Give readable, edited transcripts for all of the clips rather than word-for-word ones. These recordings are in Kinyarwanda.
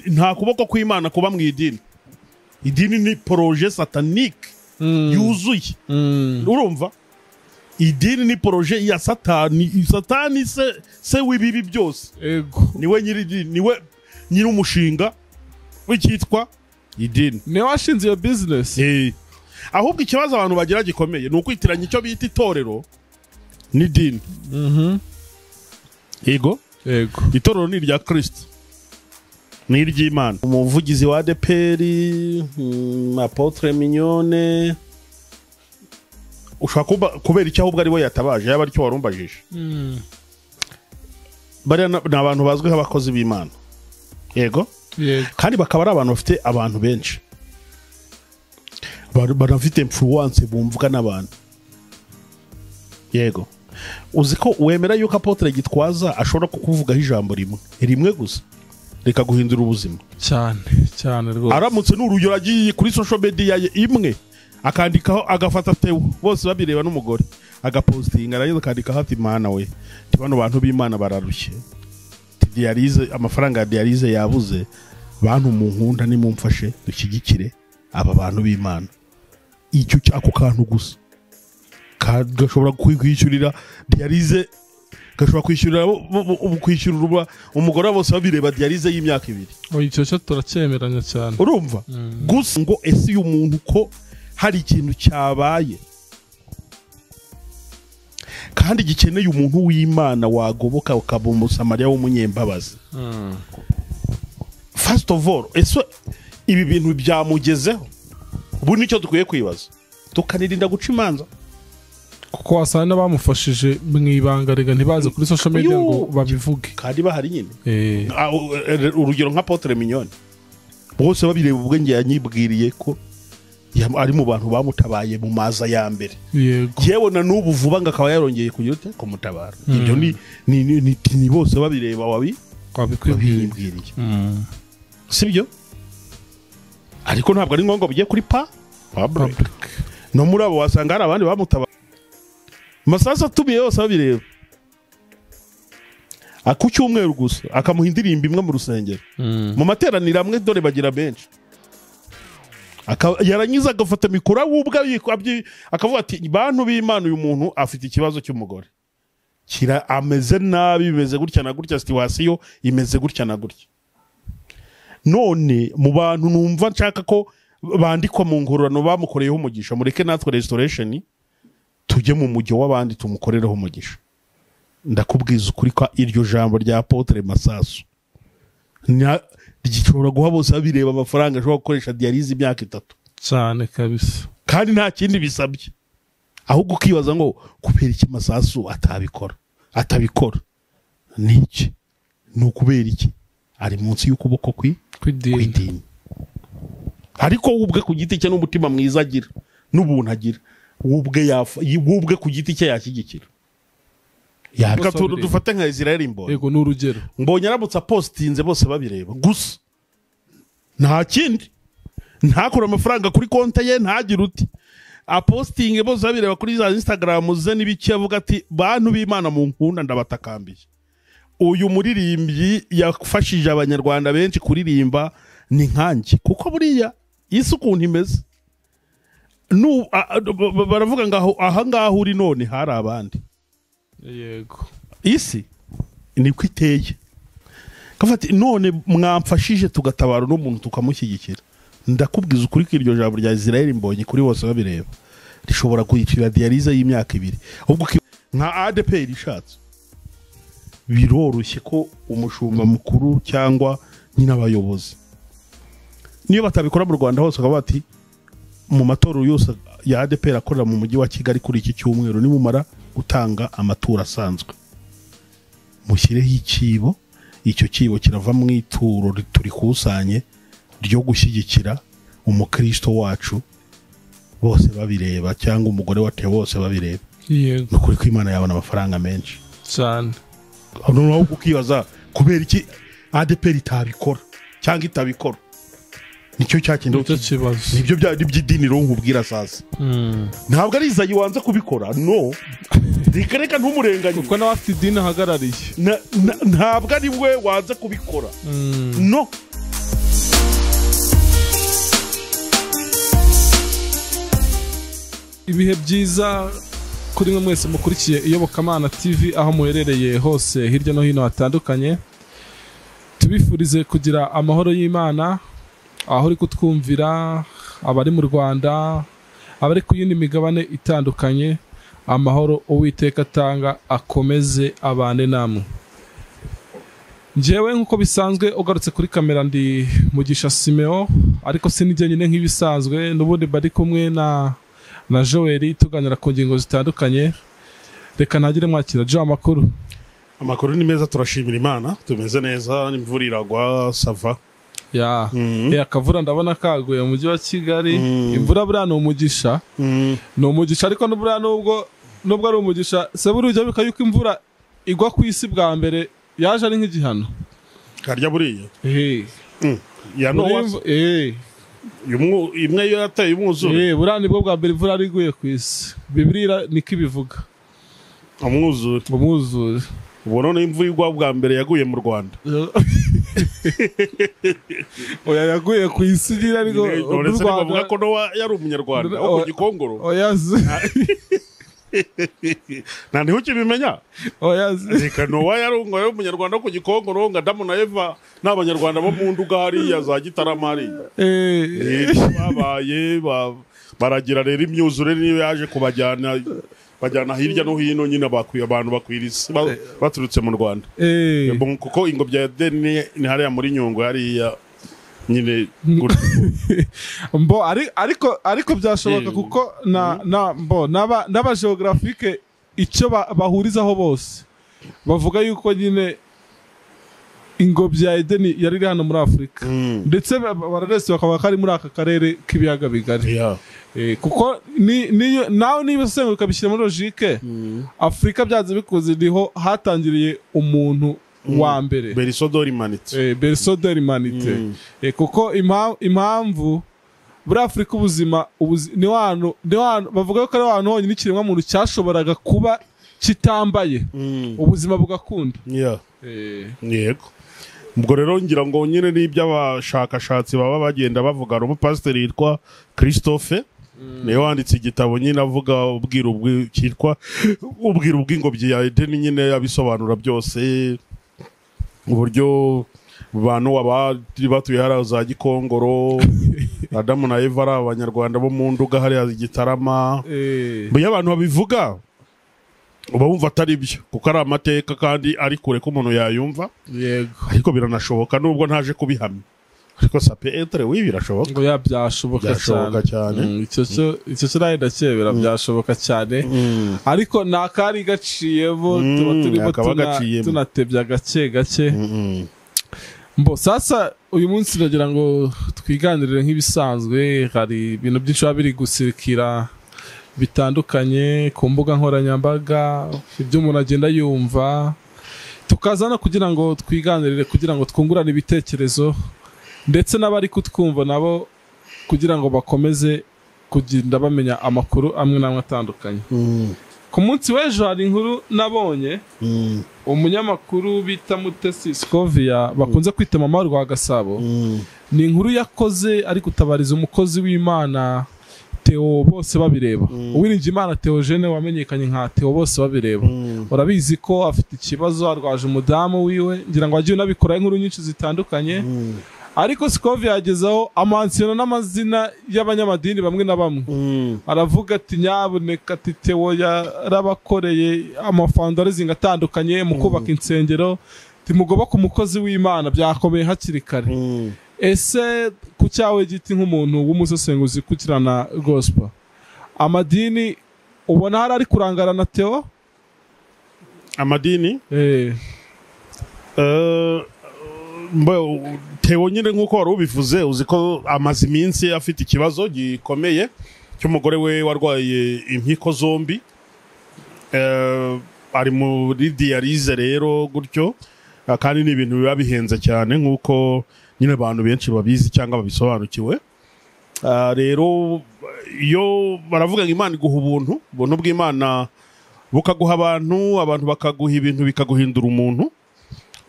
nta kuboko kw'Imana kuba mu idini. Idini ni projet satanique yuzuye. Urumva? Idini ni projet ya Satani. Satani se w'ibibi byose. Ego. Niwe niwe nyiri umushinga w'ikitwa idini. Niwe washinze iyo business. Ahubwo ikibazo abantu bagira gikomeye ni ukwitiranya icyo bita itorero n'idini. Ego. Itorero ni irya Kristo. Ni iry'Imana. Umuvugizi wa ADPR, Apotre Mignone, ushaka kubera icyo ahubwo ari we yatabaje yaba ari cyo warumbajije. Bari n'abantu bazwi nk'abakozi b'Imana. Yego. Kandi bakaba ari abantu bafite abantu benshi. Barafite influence bumvuga n'abantu. Yego. Uzi ko wemera yuko Apotre Gitwaza ashobora kukuvugaho ijambo rimwe gusa reka guhindura ubuzima cyane rwose. Aramutse n'urugero agiye kuri social media ye imwe akandikaho agafata Theo bose babireba n'umugore agapostinga arayo akandikaho ati Mana we tibano bantu b'Imana bararushye, dialyse amafaranga ya dialyse yabuze, bantu mu nkunda ni mumfashe dushyigikire aba bantu b'Imana. Icyo cyako kantu gusa gashobora kwishyurira dialyse, gashobora kwishyurira umugore bose babireba dialyse y'imyaka 2. Icyo cyo turacyemeranya cyane. Urumva? Gusa ngo ese uyu muntu ko hari ikintu cyabaye kandi gikeneye umuntu w'Imana wagoboka ukaba umusamariya w'umunyembabazi. First of all, ibi bintu byamugezeho. Ubu nicyo dukwiye kwibaza. Tukanirinda guca imanza. Kuko wasana bamufashije mwibanga rega ntibaze kuri social media ngo babivuge. Kandi bahari nyine. Urugero nka Apotre Mignone. Bose babireba ubwenge yanyibwiriye ko ari mu bantu bamutabaye mu maza ya mbere. Yewe na n'ubu vuba ngakaba yarongeye kugira ute kumutabara. Ibyo ni bose babireba wabikwibwiriye. Sibyo? Ariko ntabwo ari ngombwa bigiye kuri public. No muri abo wasanga hari abandi bamutabara. Masasa tubiye yose babireba. Ku cyumweru gusa akamuhindira imwe mu rusengero. Mu materaniro amwe dore bagira benshi. Yaranyiza agafata mikura wubwa akavuga ati bantu b'Imana uyu muntu afite ikibazo cy'umugore. Ameze nabi bimeze gutya na gutya, situation imeze gutya na gutya. None mu bantu numva nshaka ko bandikwa mu ngororano bamukoreyeho umugisha, mureke natwe restoration tujye mu mujyo w'abandi tumukorereho umugisha. Ndakubwiza ukuri ko iryo jambo rya Apotre Masasu rigishobora guha bose babireba amafaranga ashobora gukoresha dialyse imyaka 3 cyane kabisa, kandi nta kindi bisabye. Ahubwo ukibaza ngo kubera iki Masasu atabikora niki? Ni ukubera iki ari munsi y'ukuboko kw'idini. Ariko wubwe ku giti cye n'umutima mwiza agira n'ubuntu agira, wubwe ku giti cye yashyigikira. Dufate nka Israel Mbonyi. Yego n'urugero. Mbonyi aramutse postinze bose babireba gusa nta kindi, ntakora amafaranga kuri konte ye, ntagira uti apostinge bose babireba kuri za Instagram ze n'ibiki, avuga ati bantu b'Imana mu nkunda ndabatakambiye. Uyu muririmbyi yafashije abanyarwanda benshi kuririmba ni nkanjye, kuko buriya isi ukuntu imeze baravuga ngo aha ngaho uri none hari abandi. Yego. Isi niko iteye. Kafati none mwamfashije tugatabara no muntu tukamushyigikira. Ndakubwiza ukuri ko iryo jambo rya Israel Mbonyi kuri bose babireba rishobora kuyicira dialyse y'imyaka 2. Ahubwo nka ADPR ishatse biroroshye ko umushumba mukuru cyangwa nyina abayobozi niyo batabikora mu Rwanda hose akaba ati mu matorero yose ya ADPR akorera mu mujyi wa Kigali kuri iki cyumweru nimumara gutanga amatura asanzwe mushyireho ikibo, icyo kibo kirava mu ituro turikusanye ryo gushyigikira umukristo wacu bose babireba, cyangwa umugore wate bose babireba. Yego. Nukuri ko Imana yabona amafaranga menshi cyane. Noneho ukibaza kubera iki ADPR itabikora cyangwa itabikora. nicyo cyakindi nicyo kibazo. nibyo by'idini rero nkubwira sasa ntabwo ari Izayi wanze kubikora no reka ntumurenganye kuko nawe afite idini ahagarariye ntabwo ari we wanze kubikora no ibihe byiza kuri mwe mwese mukurikiye Iyobokamana TV aho muherereye hose hirya no hino hatandukanye, tubifurize kugira amahoro y'Imana aho uri kutwumvira, abari mu Rwanda, abari ku yindi migabane itandukanye. Amahoro Uwiteka atanga akomeze abane namwe. Njyewe nk'uko bisanzwe ugarutse kuri kamera ndi Mugisha Simeo, ariko sinijye nyine nk'ibisanzwe, n'ubundi bari kumwe na Joel tuganira ku ngingo zitandukanye. Reka ntagire mwakira. Jo, amakuru ni meza, turashimira Imana, tumeze neza, imvura iragwa sava. Ya akavura ndabona kaguye mu mujyi wa Kigali. Imvura buriya ni umugisha, ni umugisha, ariko n'uburiya nubwo ari umugisha se burujya bika yuko imvura igwa ku isi bwa mbere yaje ari nk'igihano karya buriya ya no imwe yo yateye umwuzure buriya nibwo bwa mbere imvura iguye ku isi. Bibiliya niko ibivuga, umwuzure. ubu none imvura igwa bwa mbere yaguye mu Rwanda oya yaguye ku isi nyine, ariko uretse bavuga ko Nowa yari umunyarwanda wo ku Gikongoro. nta niho ukibimenya. reka Nowa yari umunyarwanda wo ku Gikongoro, ngo Adamu na Eva n'abanyarwanda bo mu Nduga hariya za Gitarama hariya babaye baragira rero imyuzure niyo yaje bajyana hirya no hino, nyine abantu bakwira isi baturutse mu Rwanda kuko ingobyi ya Edeni ni hariya muri Nyungwe hariya nyine ariko byashoboka kuko n'abageografike icyo bahurizaho bose bavuga yuko nyine ingobyi ya Edeni yari iri hano muri Afurika, ndetse bararese bakavuga ko ari muri aka karere k'ibiyaga bigari. Kuko nawe niba usenga ukabishyira muri logike, Afurika byaze bikoze niho hatangiriye umuntu wa mbere, Berisodor Imanite. Kuko impamvu muri Afurika ubuzima ni hantu bavuga ko ari ahantu honyine ikiremwa muntu cyashoboraga kuba kitambaye ubuzima bugakunda. Yego, ubwo rero ngira ngo nyine n'iby'abashakashatsi baba bagenda bavuga. Umupasiteri yitwa Christophe niwe wanditse igitabo nyine avuga ubwiru bw'ingobyi ya Edeni, nyine abisobanura byose, uburyo abantu batuye hariya za Gikongoro, Adamu na Eva ari abanyarwanda bo mu Nduga hariya Gitarama. iyo abantu babivuga uba wumva atari byo, kuko ari amateka kandi ari kure ko umuntu yayumva. Ariko biranashoboka nubwo ntaje kubihamya, ariko sapetre birashoboka. Byashoboka cyane. Icyo cyo ndakebera byashoboka cyane. Ariko nakari gaciyemo, tuba turimo tunatebya gake. Sasa uyu munsi ndagira ngo twiganirire nk'ibisanzwe. Hari ibintu byinshi biba biri gusirikira bitandukanye ku mbuga nkoranyambaga, ibyo umuntu agenda yumva, tukazana kugira ngo twiganirire, kugira ngo twungurane ibitekerezo, ndetse n'abari kutwumva nabo kugira ngo bakomeze kugenda bamenya amakuru amwe n'amwe atandukanye. Ku munsi w'ejo hari inkuru nabonye, umunyamakuru bita Mutesi Scovia bakunze kwita Mama Rwagasabo, ni inkuru yakoze ari gutabariza umukozi w'Imana Theo Bosebabireba. Uwiringiyimana Theogene wamenyekanye nka Theo Bosebabireba. Urabizi ko afite ikibazo, arwaje umudamu wiwe, ngira ngo agiye nabikora inkuru nyinshi zitandukanye. Ariko Scovia yagezaho amansiyona n'amazina y'abanyamadini bamwe na bamwe. Aravuga ati nyabuneka ati Theo yarabakoreye amafundraising atandukanye mu kubaka insengero, timugoboka umukozi w'Imana, byakomeye hakiri kare. Ese ku cyawe giti nk'umuntu w'umusesenguzi kukirana gospel, amadini ubona hari ari kurangara na Theo? Amadini Theo nyine nk'uko wari ubivuze, uzi ko amaze iminsi afite ikibazo gikomeye cy'umugore we warwaye impyiko zombi, ari muri dialyse rero gutyo. kandi ni ibintu biba bihenze cyane nk'uko nyine abantu benshi babizi cyangwa babisobanukiwe. Rero iyo baravuga ngo Imana iguha ubuntu bw'Imana bukaguha abantu bakaguha ibintu bikaguhindura umuntu.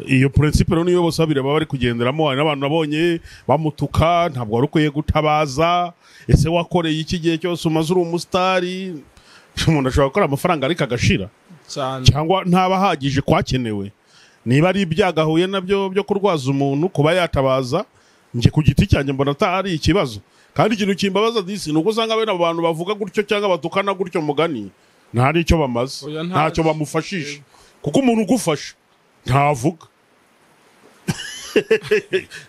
Iyo principe rero niyo bose babireba bari kugenderamo. Hari n'abantu nabonye bamutuka, ntabwo wari ukwiye gutabaza, ese wakoreye iki gihe cyose umaze uri umusitari. Umuntu ashobora gukora amafaranga ariko agashira cyangwa ntaba hagije kwakenewe. Niba ari ibyagahuye nabyo byo kurwaza umuntu kuba yatabaza, nje ku giti cyanjye mbona atari ikibazo. Kandi ikintu kimbabaza disi nuko usanga bene abantu bavuga gutyo cyangwa batukana gutyo mugani ntari icyo bamaze, ntacyo bamufashije, kuko umuntu ugufasha ntavuga.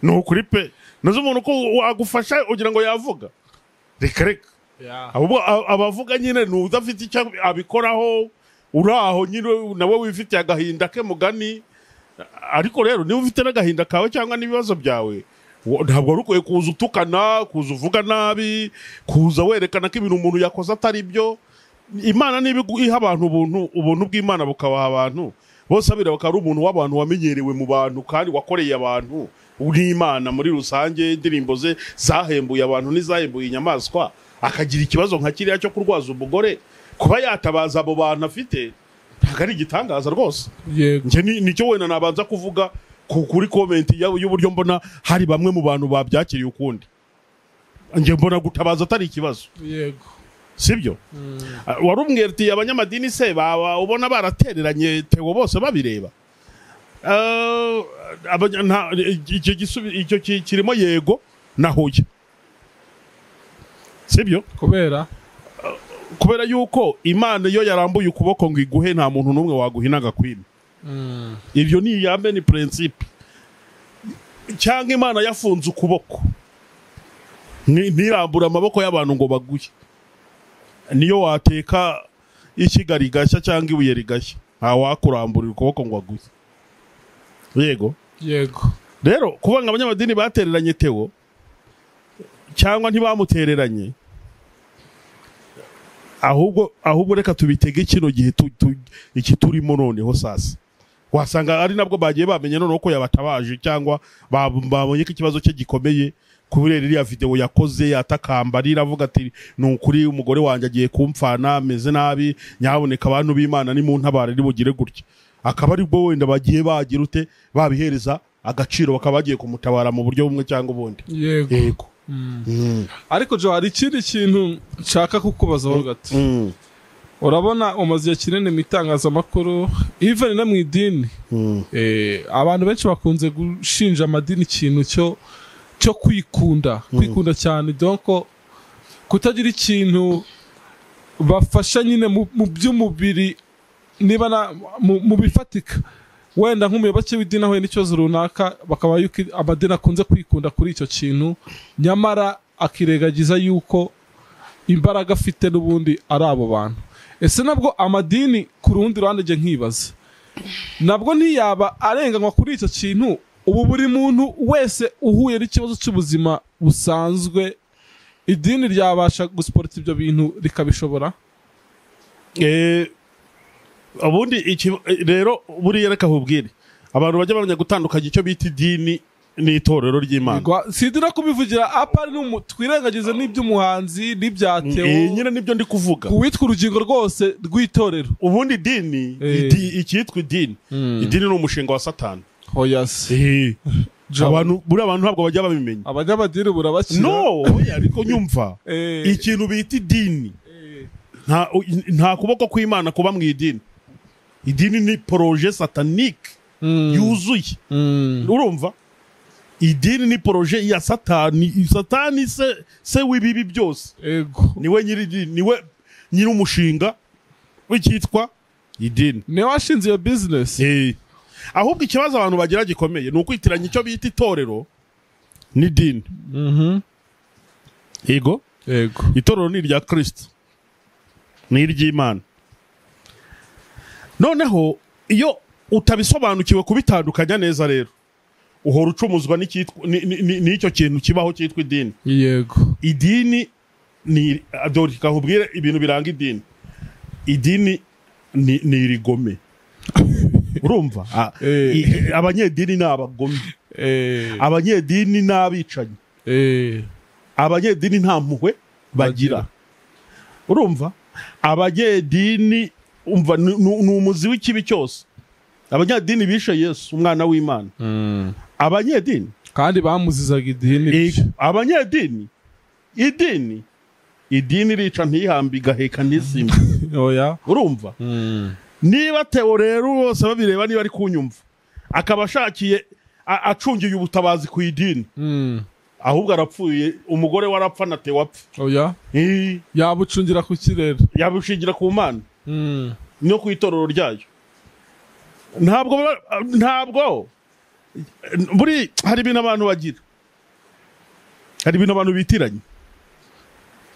No kuri pe nazo umuntu ko wagufasha ugira ngo yavuga, reka abavuga nyine n'udafite icyo abikoraho, uraho nyine nawe wifitiye agahinda ke mugani. Ariko rero niba ufite n'agahinda kawe cyangwa n'ibibazo byawe, ntabwo ari ukwiye kuza utukana, kuza uvuga nabi, kuza werekana ko ibintu umuntu yakoze atari byo. Imana niba iha abantu ubuntu bw'Imana bukabaha abantu bose abira bakari umuntu w'abantu wamenyerewe mu bantu kandi wakoreye abantu n'Imana muri rusange. Indirimbo ze zahembuye abantu n'izahembuye inyamaswa, akagira ikibazo nka kiriya cyo kurwaza umugore, kuba yatabaza abo bantu afite ntabwo ari igitangaza rwose. Nje nicyo wenda nabanza kuvuga kuri comment y'uburyo mbona hari bamwe mu bantu babyakiriye ukundi. Nje mbona gutabaza atari ikibazo. Yego, sibyo? Warumwe ati abanyamadini se ubona baratereranye Theo bose babireba. Icyo kirimo yego nahuye, sibyo? Kubera yuko Imana iyo yarambuye ukuboko ngo iguhe, nta muntu n'umwe waguhina agakwima. Ibyo ni iyambe, ni principe. Cyangwa Imana yafunze ukuboko ntirambura amaboko y'abantu ngo baguye, niyo wateka ikigari gashya cyangwa ibuye rigashya nta wakuramburira ukuboko ngo aguye. Yego rero kuvuga ngo abanyamadini batereranye Theo cyangwa ntibamutereranye, ahubwo reka tubitege kino gihe iki turimo noneho sasa. Wasanga ari nabwo bagiye bamenye noneho ko yabatabaje cyangwa babonye ko ikibazo cye gikomeye, kubera iriya video yakoze yatakamba riravuga ati nukuri umugore wanjye agiye kumfana ameze nabi, nyaboneka abantu b'Imana ni mu ntabare ribugire gutya. Akaba ari bwo wenda bagiye bagira ute babihereza agaciro, bakaba bagiye kumutabara mu buryo bumwe cyangwa ubundi. Yego. Ariko jo hari ikindi kintu nshaka kukubazaho gato. Urabona umaze igihe kinini mu itangazamakuru, even no mu idini, abantu benshi bakunze gushinja amadini ikintu cyo kwikunda cyane, donc kutagira ikintu bafasha nyine mu by'umubiri, niba mu bifatika. Wenda nk'umuyoboke w'idini ahuye n'ikibazo runaka, bakaba yuko amadini akunze kwikunda kuri icyo kintu, nyamara akiregagiza yuko imbaraga afite n'ubundi ari abo bantu. Ese nabwo amadini ku rundi ruhande nje nkibaza, nabwo ntiyaba arenganywa kuri icyo kintu? Ubu buri muntu wese uhuye n'ikibazo cy'ubuzima busanzwe, idini ryabasha gusporta ibyo bintu rikabishobora? Ubundi rero buriya reka hubwire abantu bajya bamenya gutandukanya icyo bita idini n'itorero ry'Imana. Sidira kubivugira apari twirengagize n'iby'umuhanzi n'ibyatewo, nyine nibyo ndi kuvuga, kuwitwa urugingo rwose rw'itorero. Ubundi idini ikitwa idini, idini ni umushinga wa Satani. Buri abantu ntabwo bajya babimenya. Abanyamadini burabakira. No, ariko nyumva ikintu bita idini nta kuboko kw'Imana kuba mu idini. Idini ni projet satanique yuzuye. Urumva? Idini ni projet ya Satani. Satani se w'ibibi byose. Niwe niwe nyiri umushinga w'ikitwa idini. Niwe washinze iyo business. Ahubwo ikibazo abantu bagira gikomeye ni ukwitiranya icyo bita itorero n'idini. Yego. Itorero ni irya Kristo, ni iry'Imana. Noneho iyo utabisobanukiwe kubitandukanya neza, rero uhora ucumuzwa n'icyo kintu kibaho cyitwa idini. Yego. Idini ni adori kahubwire ibintu biranga idini. Idini ni irigome. urumva abanyedini ni abagome, abanyedini ni abicanyi, abanyedini nta mpuhwe bagira, urumva abanyedini umva ni umuzi w'ikibi cyose. Abanyedini bishe Yesu umwana w'Imana, abanyedini kandi bamuzizaga idini. Abanyedini idini rica ntihamba igaheka ntisimba. Oya, urumva niba Theo rero bose babireba, niba ari kunyumva akaba ashakiye acungiye ubutabazi ku idini, ahubwo arapfuye. Umugore warapfa na Theo apfa. Oya, yabucungira ku kirere, yabushingira ku Mana no ku itorero ryayo. Ntabwo buri hari ibintu abantu bagira, hari ibintu abantu bitiranye.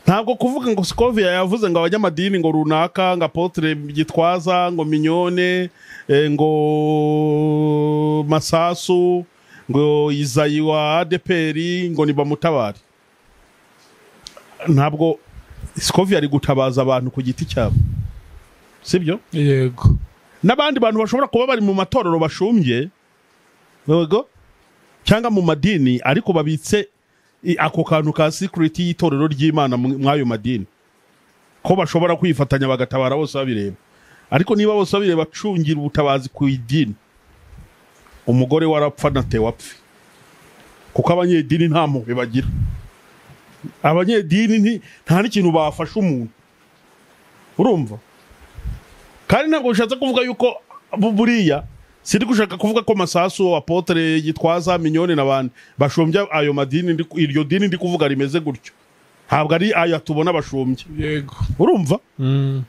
Ntabwo kuvuga ngo Scovia yavuze ngo abanyamadini ngo runaka, ngo Apotre Gitwaza, ngo Mignone, ngo Masasu, ngo Izayi wa ADPR, ngo ni bamutabari. Ntabwo Scovia ari gutabaza abantu ku giti cyabo, sibyo? Yego. N'abandi bantu bashobora kuba bari mu matorero bashumbye, yego, cyangwa mu madini, ariko babitse ako kantu ka security y'itorero ry'Imana mwayo madini, ko bashobora kwifatanya bagatabara bose babireba. Ariko niba bose babireba bacungira ubutabazi ku idini, umugore warapfa na Theo apfa, kuko abanyedini nta mpuhwe bagira. Abanyedini nta n'ikintu bafasha umuntu, urumva? Kandi ntabwo ushatse kuvuga yuko buriya, sindi gushaka kuvuga ko Masasu, Apotre Gitwaza, Mignone n'abandi bashombya ayo madini. Iryo dini ndi kuvuga rimeze gutyo, ntabwo ari aya tubona bashombye. Yego, urumva?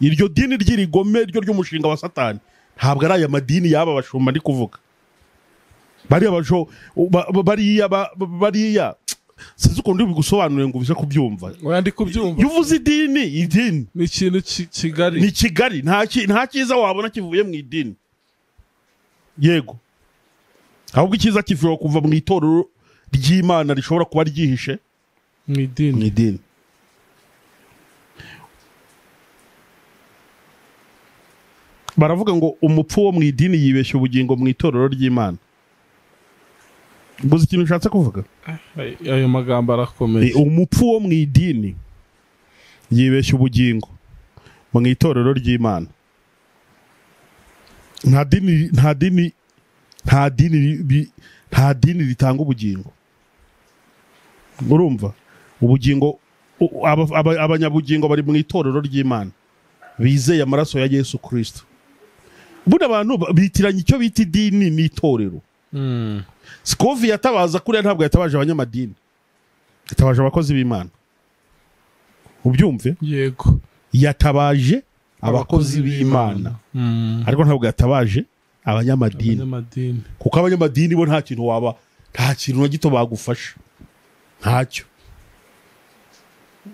Iryo dini ry'irigome ryo ry'umushinga wa Satani, ntabwo ari aya madini yaba bashomba ndi kuvuga. Bariya sinzi uko ndi bigusobanurire ngo ubize kubyumva. Oya, ndi kubyumva. Yuvuze idini ni ikintu kigari, ni kigari, nta cyiza wabona kivuye mu idini. Yego, ahubwo icyiza kivuye kuva mu itorero ry'Imana rishobora kuba ryihishe mu idini. Baravuga ngo umupfu wo mu idini yibeshya ubugingo mu itorero ry'Imana. Buzi ikintu ushatse kuvuga? Ayo magambo arakomeye. Umupfu wo mu idini yibeshya ubugingo mu itorero ry'Imana. Nta dini ritanga ubugingo, urumva? Ubugingo, abanyabugingo bari mu itorero ry'Imana, bizeye amaraso ya Yesu Kristo. Buna abantu bitiranye icyo bita idini n'itorero. Scovia yatabaza kuriya ntabwo yatabaje abanyamadini, yatabaje abakozi b'Imana. Ubyumve? Yego, yatabaje abakozi b'Imana, ariko ntabwo yatabaje abanyamadini, kuko abanyamadini bo nta kintu na gito bagufasha, ntacyo.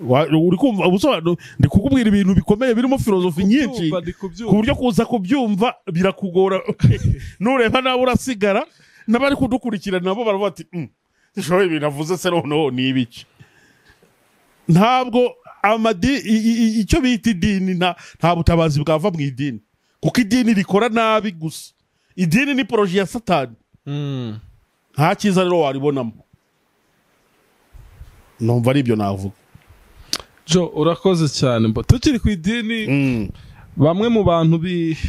Uri kumva ubusobanuro? Ndi kukubwira ibintu bikomeye birimo filozofi nyinshi, ku buryo kuza kubyumva birakugora. Nureba nawe urasigara, n'abari kudukurikirana nabo baravuga ati ishoboye ibintu avuze se noneho ni ibiki. Ntabwo icyo bita idini nta butabazi bwava mu idini, kuko idini rikora nabi gusa. Idini ni poroje ya Satani, nta cyiza rero waribonamo. Numva ari ibyo navuga. Jo, urakoze cyane. Tukiri ku idini, bamwe mu bantu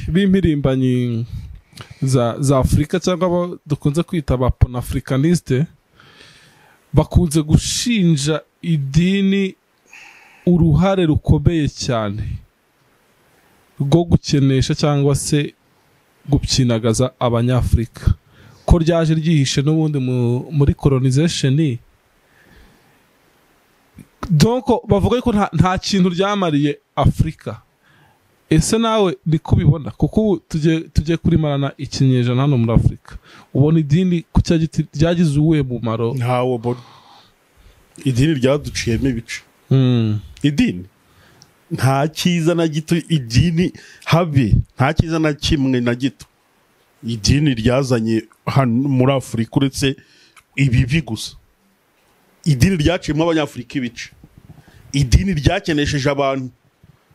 b'impirimbanyi za Afurika, cyangwa abo dukunze kwita aba panafricaniste, bakunze gushinja idini uruhare rukomeye cyane rwo gukenesha cyangwa se gupyinagaza abanyafurika, ko ryaje ryihishe n'ubundi muri colonization. Donc bavuga ko nta kintu ryamariye Afurika. Ese nawe niko bibona? Kuko tujye kurimarana ikinyejana hano muri Afurika, ubona idini ku cyagiti ryagize uwe mumaro? Ntawo bo. Idini ryaduciyemo ibice. Idini nta cyiza na gito, idini habe nta cyiza na kimwe na gito idini ryazanye hano muri Afurika, uretse ibibi gusa. Idini ryaciyemo abanyafurika ibice. Idini ryakenesheje abantu,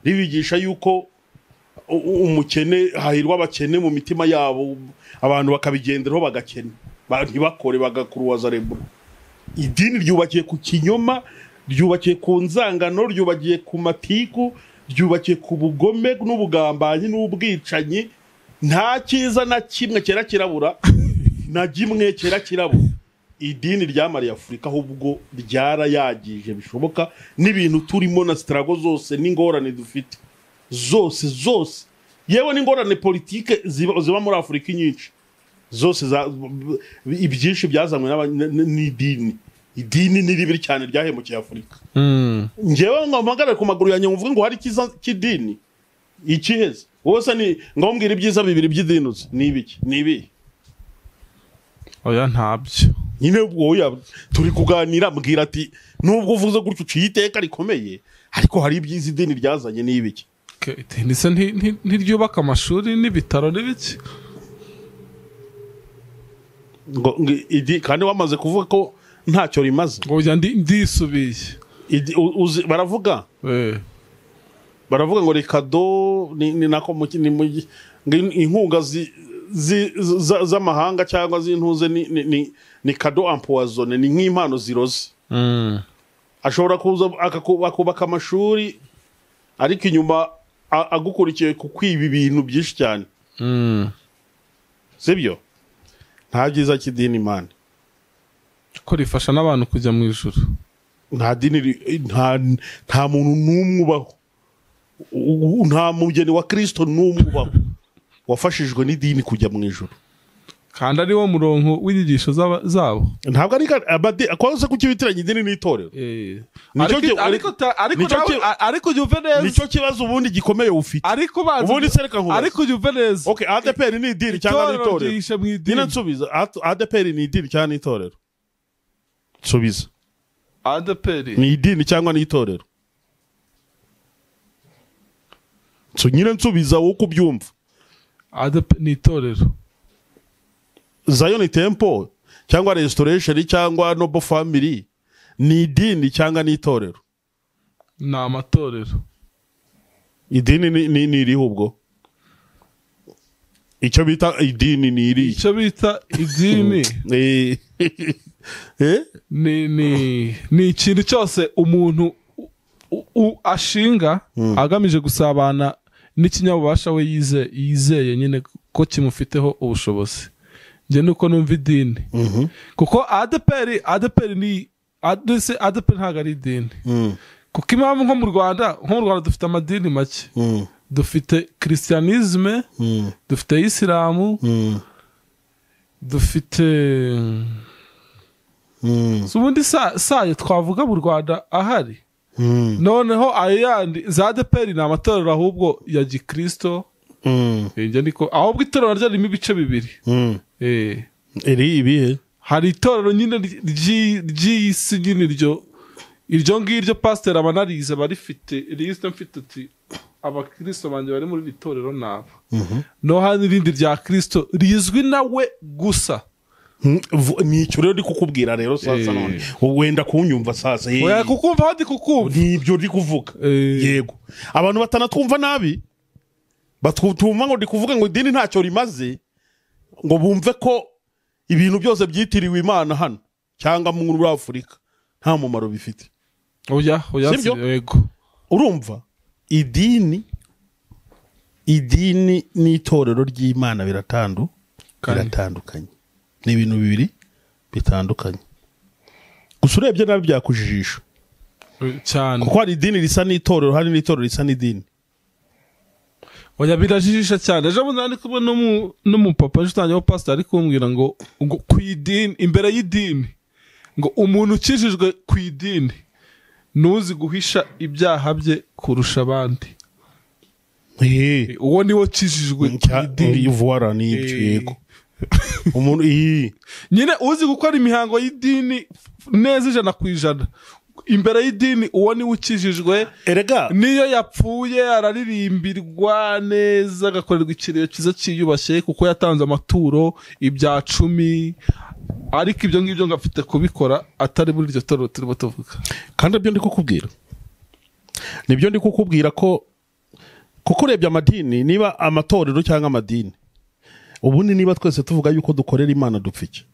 ribigisha yuko umukene hahirwa abakene mu mitima yabo abantu bakabigenderaho bagakena ntibakore bagakuruwaza rebura. Idini ryubakiye ku kinyoma, ryubakiye ku nzangano, ryubakiye ku matiku, ryubakiye ku bugome n'ubugambanyi n'ubwicanyi. Nta cyiza na kimwe kera kirabura na gimwe kera kirabura. Idini ryamariye Afurika ahubwo ryarayagije bishoboka n'ibintu turimo na strago zose n'ingorane dufite zose yewe n'ingorane politike ziba muri Afurika nyinshi zose ibyinshi byazamwe n'idini. Idini ni ribi cyane ryahemukiye Afurika. Ngewe ngamagara ku maguru yanjye mvuga ngo hari kidini ikiheze wose ni ngombwira ibyiza bibiri by'idinuzi ni ibiki ni ibi. Oya ntabyo nyine wowe turi kuganira mbwira ati nubwo uvuze gutyo uciye iteka rikomeye ariko hari ibyiza idini ryazanye ni ibiki. Nise ntiryubaka amashuri n'ibitaro n'ibiki ngo kandi wamaze kuvuga ko ntacyo rimaze. Oya ndisubiye baravuga ngo rekado ni nako inkunga z'amahanga cyangwa z'intuze ni kado empoisonné ni nk'impano ziroze. Ashobora kuza akubaka amashuri ariko inyuma agukurikiye ku kwiba ibintu byinshi cyane. Sibyo nta byiza kidini man ko rifasha n'abantu kujya mu ijuru. Nta dini nta muntu n'umwe ubaho, nta mugeni wa Kristo n'umwe ubaho wafashijwe n'idini kujya mu ijuru kandi ari wo murongo w'inyigisho zabo. Ntabwo ari kwaze kukibitiranya idini n'itorero. Ariko Juvenez nicyo kibazo ubundi gikomeye ufite. Ubundi sereka nkubaza. Ariko Juvenez okay, ADPR ni idini cyangwa n'itorero? Nyine nsubiza ADPR ni idini cyangwa n'itorero? Nsubiza. ADPR ni idini cyangwa n'itorero? Nyine nsubiza wowe kubyumva. ADPR ni itorero. Zion Temple cyangwa Restoration cyangwa Noble Family ni idini cyangwa n'itorero? Ni amatorero. Idini ni iriho ubwo icyo bita idini ni iri icyo bita idini ni ikintu cyose umuntu ashinga agamije gusabana n'ikinyabubasha we yizeye nyine ko kimufiteho ubushobozi. Nje nuko numva idini kuko ADPR ni ADPR ntago ari idini kuko impamvu nko mu Rwanda dufite amadini make. Dufite Christianisme, dufite Islamu, dufite ubundi sayo twavuga mu Rwanda ahari. Noneho ayandi za ADPR ni amatorero ahubwo ya Gikristo. Nje niko ahubwo itorero ryo ririmo ibice bibiri. Eri ibihe hari itorero nyine ry'isi nyine iryo ngiryo pastor abanarize barifite liste mfite ati abakristo banje bari muri itorero nabo. No hari irindi rya Kristo rizwi nawe gusa. Ni icyo rero ndi kukubwira rero sasa none wenda kunyumva sasa. Oya kukumva hadi kukumva nibyo ndi kuvuga. Yego abantu batanatwumva nabi batwumva ngo ndi kuvuga ngo idini ntacyo rimaze ngo bumve ko ibintu byose byitiriwe Imana hano cyangwa muri Afurika nta mumaro bifite. Oya yego urumva idini n'itorero ry'Imana biratandukanye. Ni ibintu bibiri bitandukanye. Gusa urebye nabi byakujijisha cyane kuko hari idini risa n'itorero hari n'itorero risa n'idini. Oya birajijisha cyane. Ejo bundi ndi kubona n'umupapa utanyeho pastor ari kumbwira ngo ku idini imbere y'idini ngo umuntu ukijijwe ku idini nuzi guhisha ibyaha bye kurusha abandi. Uwo niwo kijijwe ku idini. Ivora ni ibyo yego. Umuntu nyine uzi gukora imihango y'idini neza 100%. Imbere y'idini uwo ni ukijijwe. Erega niyo yapfuye araririmbirwa neza agakorerwa ikiriyo cyiza cyiyubashye kuko yatanze amaturo ibya 10 ariko ibyo ngibyo ngafite kubikora atari muri iryo torero turimo tuvuga. Kandi ibyo ndi kukubwira nibyo ndi kukubwira ko kuko urebye amadini niba amatorero cyangwa amadini ubundi niba twese tuvuga yuko dukorera Imana dupfa iki?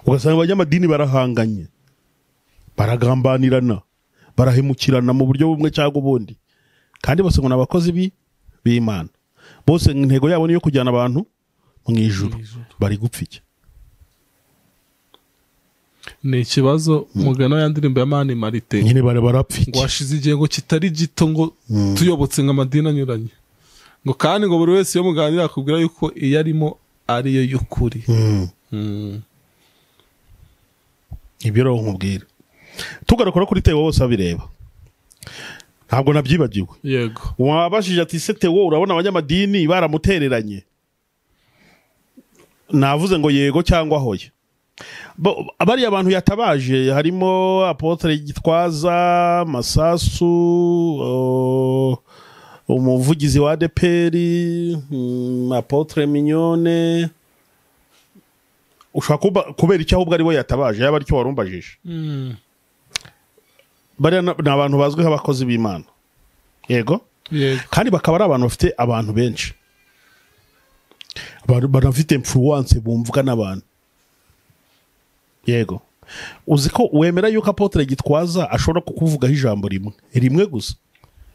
Ugasanga abanyamadini barahanganye, baragambanirana, barahemukirana mu buryo bumwe cyangwa ubundi, kandi bose ngo n'abakozi b'Imana, bose intego yabo niyo kujyana abantu mu ijuru. Bari gupfa iki? Ni ikibazo mugano ya ndirimbo ya Mani Marite nyine barapfa iki? ngo hashize igihe ngo kitari gito ngo tuyobotse nk'amadini anyuranye, ngo kandi ngo buri wese yo muganira akubwira yuko iyo arimo ariyo y'ukuri. Ibyo rero nkubwira, tugarakora kuri Theo bose babireba, ntabwo nabyibagiwe. Yego, wabashije ati se Theo urabona abanyamadini baramutereranye? Navuze ngo yego cyangwa hoya. Abari abantu yatabaje harimo Apotre Gitwaza, Masasu, umuvugizi wa ADPR, Apotre Mignone. Ushaka kubera icyo ahubwo ari we yatabaje, yaba ari cyo warumbajije. Bari n'abantu bazwi nk'abakozi b'Imana. Yego, kandi bakaba ari abantu bafite abantu benshi, banafite influence bumvwa n'abantu. Yego, uzi ko wemera yuko Apotre Gitwaza ashobora kukuvugaho ijambo rimwe gusa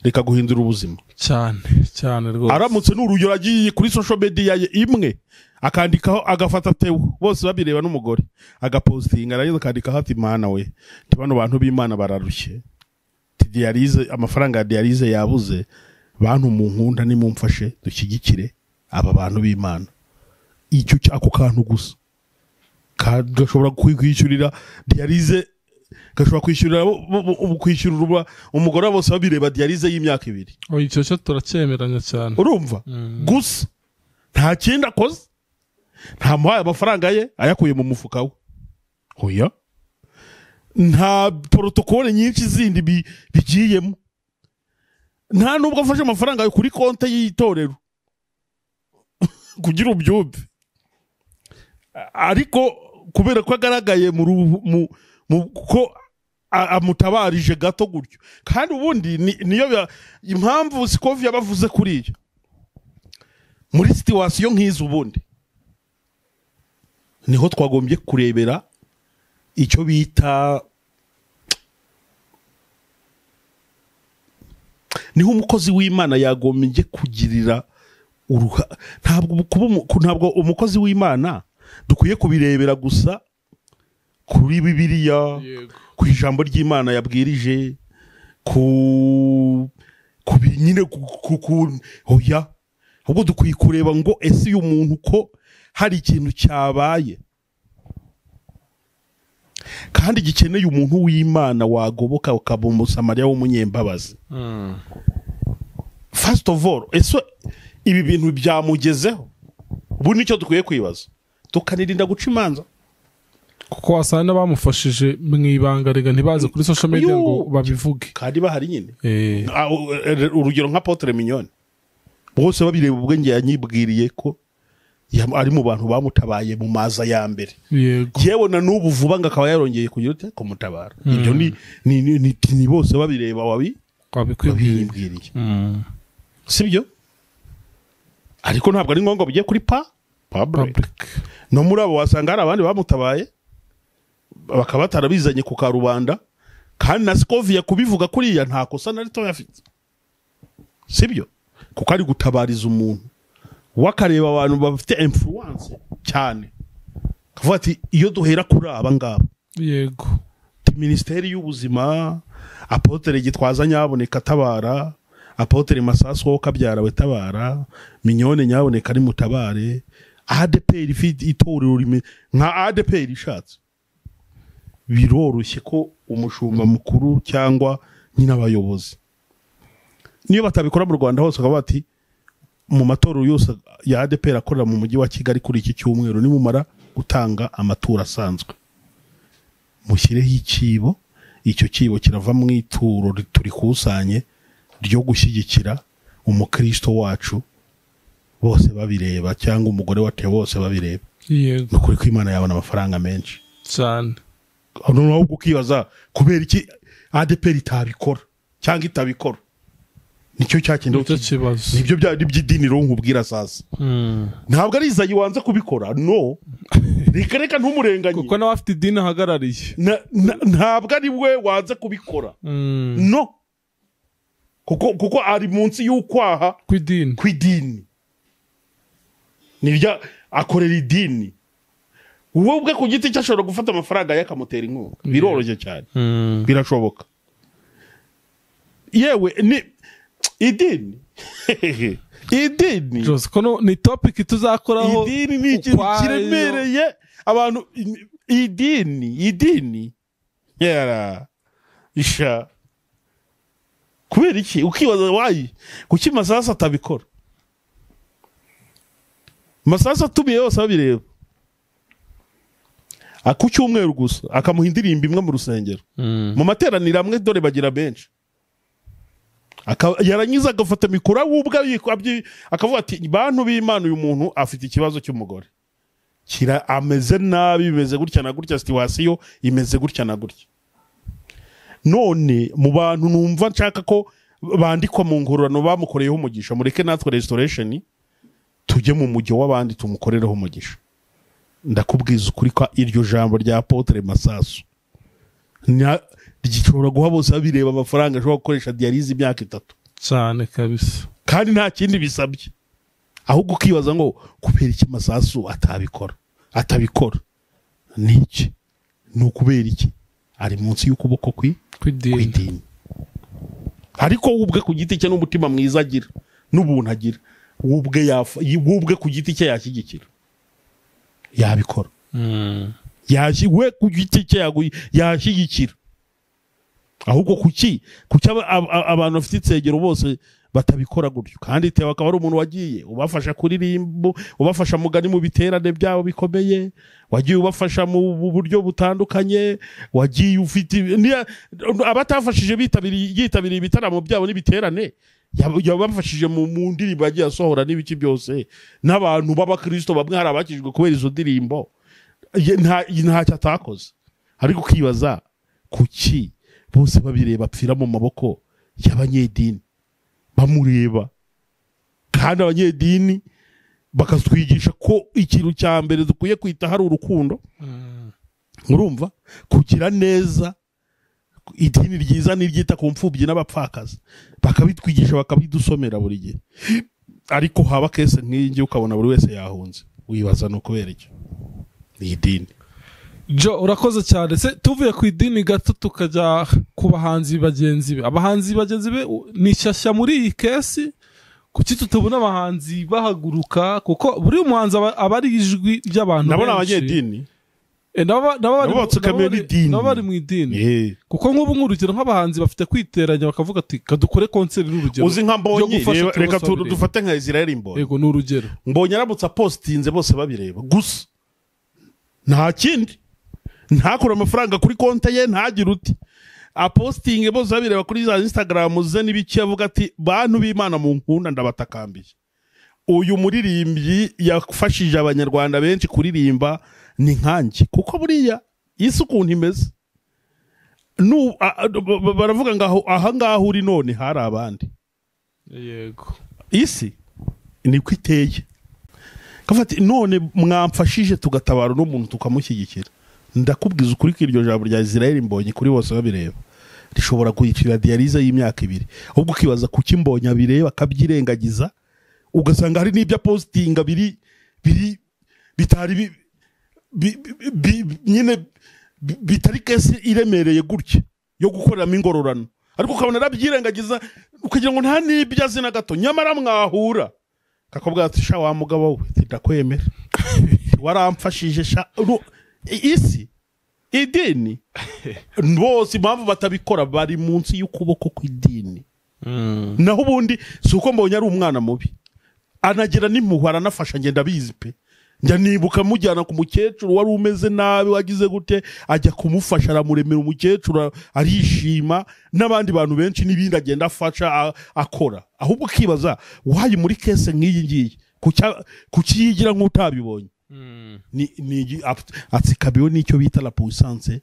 reka guhindura ubuzima cyane rwose. Aramutse n'urugero agiye kuri social media ye imwe akandikaho, agafata Theo bose babireba n'umugore, agapostinga arayiza akandikaho ati Mana we, bano bantu b'Imana bararushye, dialyse, amafaranga ya dialyse yabuze, bantu mu nkunda ni mumfashe dushyigikire aba bantu b'Imana. Icyo cyako kantu gusa gashobora kwishyurira dialyse, gashobora kwishyurira umugore bose babireba dialyse y'imyaka 2. Icyo cyo turacyemeranya cyane, urumva? Gusa nta kindi akoze, nta muhaye amafaranga ye ayakuye mu mufuka we, oya, nta protokole nyinshi zindi bigiyemo, nta nubwo afashe amafaranga yo kuri konte y'itorero kugira ubyumve. Ariko kubera ko agaragaye ko amutabarije gato gutyo, kandi ubundi niyo impamvu Sikovi yabavuze kuri iyo muri situation nk'izo, ubundi niho twagombye kurebera icyo bita, niho umukozi w'Imana yagombye kugirira ntabwo umukozi w'Imana dukwiye kubirebera gusa kuri Bibiliya, ku ijambo ry'Imana yabwirije, nyine oya, ahubwo dukwiye kureba ngo ese uyu muntu ko hari ikintu cyabaye kandi gikeneye umuntu w'Imana wagoboka ukaba umusamariya w'umunyembabazi. First of all, ese ibi bintu byamugezeho? Ubu nicyo dukwiye kwibaza, tukanirinda guca imanza, kuko wasanga bamufashije mu ibanga rega ntibaze kuri social media ngo babivuge, kandi bahari nyine. Urugero nka Apotre Mignone, bose babireba ubwenge yanyibwiriye ko ari mu bantu bamutabaye mu maza ya mbere. Yewe na n'ubu vuba ngo akaba yarongeye kugira ute kumutabara. Ibyo ni bose babireba wabikwibwiriye, sibyo? Ariko ntabwo ari ngombwa bijye kuri public. No muri abo wasanga hari abandi bamutabaye bakaba batarabizanye ku karubanda, kandi na Sikovi kubivuga kuriya nta kosa na rito yafite, sibyo? Kuko ari gutabariza umuntu wakareba abantu bafite influence cyane, kavuga ati iyo duhera kuri aba ngaba. Yego, Ministeri y'ubuzima, Apotre Gitwaza nyaboneka tabara, Apotre Masasu wo kabyara we tabara, Mignone nyaboneka ari mutabare, ADPR ifite itorero nka ADPR ishatse, biroroshye ko umushumba mukuru cyangwa nyina abayobozi niyo batabikora mu Rwanda hose akaba bati mu matorero yose ya ADPR akorera mu mujyi wa Kigali kuri iki cyumweru nimumara gutanga amatura asanzwe mushyireho ikibo, icyo kibo kirava mu ituro turi kusanye ryo gushyigikira umukristo wacu, bose babireba, cyangwa umugore wate bose babireba. Yego, nukuri ko Imana yabona amafaranga menshi cyane. Noneho ukibaza kubera iki ADPR itabikora? cyangwa itabikora nicyo cyakindeho kibazo nibyo by'idini rero nkubwira sasa ntabwo ari Izayi wanze kubikora no reka ntumurenganye kuko nawe afite idini ahagarariye ntabwo ari we wanze kubikora no kuko ari munsi y'ukwaha kw'idini nirya akorera idini wowe ubwe ku giti cye ashobora gufata amafaranga ye akamutera inkunga biroroshye cyane birashoboka yewe ni idini ni topic tuzakoraho idini ni ikintu kiremereye abantu idini yara isha kubera iki ukibaza wayi kuki Masasu atabikora Masasu atumiye yose babireba ku cyumweru gusa akamuha indirimbo imwe mu rusengero mu materaniro amwe dore bagira benshi yarangiza agafata mikoro ubwe akavuga ati bantu b'Imana uyu muntu afite ikibazo cy'umugore ameze nabi bimeze gutya na gutya situation imeze gutya na gutya none mu bantu numva nshaka ko bandikwa mu ngororano bamukoreyeho umugisha mureke natwe restoration tujye mu mujyo w'abandi tumukorereho umugisha ndakubwiza ukuri ko iryo jambo rya Apotre Masasu rigishobora guha bose babireba amafaranga ashobora gukoresha dialyse imyaka 3 cyane kabisa kandi nta kindi bisabye ahubwo ukibaza ngo kubera iki Masasu atabikora niki ni ukubera iki ari munsi y'ukuboko kw'idini ariko ubwe ku giti cye n'umutima mwiza agira n'ubuntu agira ubwe ku giti cye yashyigikira yabikora we ku giti cye yashyigikira ahubwo kuki abantu bafite insengero bose batabikora gutyo kandi tewe akaba ari umuntu wagiye ubafasha kuririmba ubafasha mugani mu biterane byabo bikomeye wagiye ubafasha mu buryo butandukanye wagiye ufite abatafashije yitabiriye ibitaramo byabo n'ibiterane yabafashije mu ndirimbo yagiye asohora n'ibiki byose n'abantu b'abakristo bamwe hari abakijwe kubera izo ndirimbo ntacyo atakoze ariko ukibaza kuki bose babireba apfira mu maboko y'abanyedini bamureba kandi abanyedini bakatwigisha ko ikintu cya mbere dukwiye kwita hari urukundo urumva kugira neza idini ryiza niryita ku mfubyi n'abapfakazi bakabitwigisha bakabidusomera buri gihe ariko haba kese nk'ingi ukabona buri wese yahunze wibaza no kubera icyo ni idini Jo urakoze cyane se tuvuye ku idini gato tukajya ku bahanzi bagenzi be abahanzi bagenzi be ni shyashya muri iyi kesi kuki tutabona abahanzi bahaguruka kuko buri muhanzi aba ari ijwi ry'abantu nabona abanyedini nabo bari mu idini kuko nk'ubu nk'urugero nk'abahanzi bafite kwiteranya bakavuga ati kadukore konseri n'urugero uzi nka Mbonyi reka dufate nka Israel Mbonyi yego ni urugero Mbonyi aramutse apostinze bose babireba gusa nta kindi ntakura amafaranga kuri konte ye ntagire uti apostinge bose babireba kuri za Instagram ze n'ibiki avuga ati bantu b'Imana mu nkunda ndabatakambiye uyu muririmbyi yafashije abanyarwanda benshi kuririmba ni nkanjye kuko buriya isi ukuntu imeze baravuga ngo aha ngaho uri none hari abandi yego isi niko iteye kafati none mwamfashije tugatabara n'umuntu tukamushyigikira ndakubwiza ukuri ko iryo jambo rya Israel Mbonyi kuri bose babireba rishobora kuyicira dialyse y'imyaka 2 ahubwo ukibaza kuki Mbonyi abireba akabyirengagiza ugasanga hari n'ibyo postinga bitari nyine bitari kesi iremereye gutya yo gukoreramo ingororano ariko ukabona arabyirengagiza ukagira ngo nta n'ibyo azi na gato nyamara mwahura kakobwa ati sha wa mugabo we ndakwemera waramfashije sha isi idini bose impamvu batabikora bari munsi y'ukuboko kw'idini naho ubundi si uko Mbonyi ari umwana mubi anagira n'impuhwe aranafasha ngenda bizi pe njya nibuka mujyana ku mukecuru wari umeze nabi wagize gute ajya kumufasha aramuremera umukecuru arishima n'abandi bantu benshi n'ibindi agenda afasha akora ahubwo ukibaza wayi muri kese nk'iyi ngiyi kukiyigira nk'utabibonye ni atsikabiwe n'icyo bita la puissance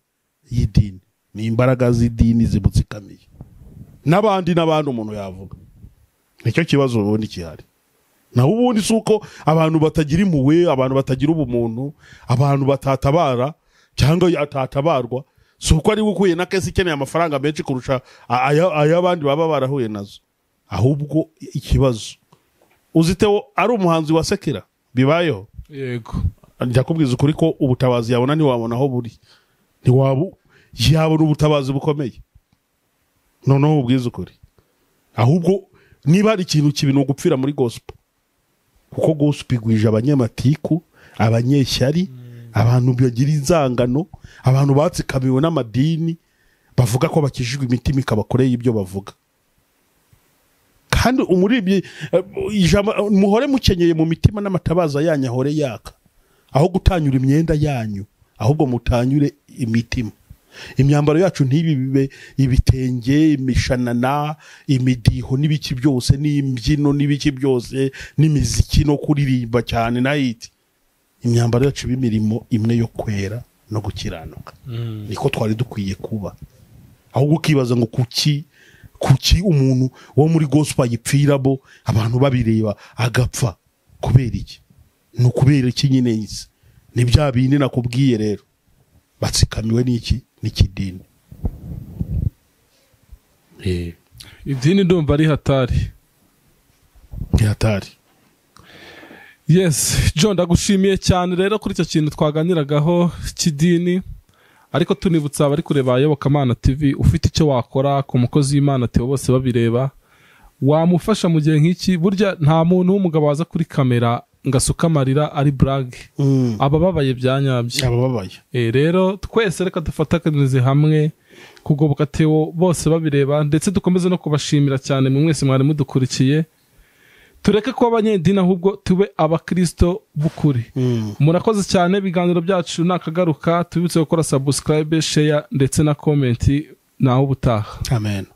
y'idini ni imbaraga z'idini zimutsikamiye n'abandi umuntu yavuga. Nicyo kibazo ubundi kihari. Naho ubundi suko abantu batagira impuhwe, abantu batagira ubumuntu, abantu batatabara cyangwa atatabarwa, suko ari gukuye na kesi ikeneye amafaranga menshi kurusha ayabandi baba barahuye nazo. Ahubwo ikibazo uziteho ari umuhanzi wa sekera bibayeho. Yego. Ndakubwiza ukuri ko ubutabazi yabona ni wabona aho buri. Yabona ubutabazi bukomeye. Noneho ubwiza ukuri. Ahubwo niba ari ikintu kibi no gupfira muri gospel. Kuko gospel igwije abanyamatiku, abanyeshyari, abantu bagira inzangano, abantu batsikamiwe n'amadini bavuga ko bakijijwe imitima ikabakoreye ibyo bavuga. Kandi umuribye muhore mukenyeye mu mitima n'amatabaza yanyu ahore yaka. Aho gutanyura imyenda yanyu, ahubwo mutanyure imitima. Imyambaro yacu ntibibe ibitenge, imishanana, imidiho n'ibiki byose, n'imbyino n'ibiki byose, n'imiziki no kuririmba cyane na hiti. Imyambaro yacu b'imirimo imwe yo kwera no gukiranuka. Niko twari dukwiye kuba. Ahubwo ukibaza ngo kuki umuntu wo muri gospel yipfirabo abantu babireba agapfa kubera iki? No kubera iki nyine isi. Ni bya bindi nakubwiye rero. Batsikamiwe n'iki? Nikidini. Idini ndumva ari hatari. Hatari. Yes, John ndagushimiye cyane rero kuri icyo kintu twaganiragaho kidini. Ariko tunibutsa abari kureba Ayobokamana TV, ufite icyo wakora ku mukozi w'Imana Theo bose babireba, wamufasha mu gihe nk'iki. Burya nta muntu w'umugabo waza kuri kamera ngasuka amarira ari brag. Abababaye byanyabye. Abababaye. Rero twese reka dufatakanize hamwe kugoboka Theo bose babireba, ndetse dukomeze no kubashimira cyane mu mwese mwari mudukurikiye. Tureke ko abanyedini ahubwo tube abakristo bukuri. Murakoze cyane, ibiganiro byacu nakagaruka, tubitse gukora subscribe, share ndetse na comment naho ubutaha. Amen.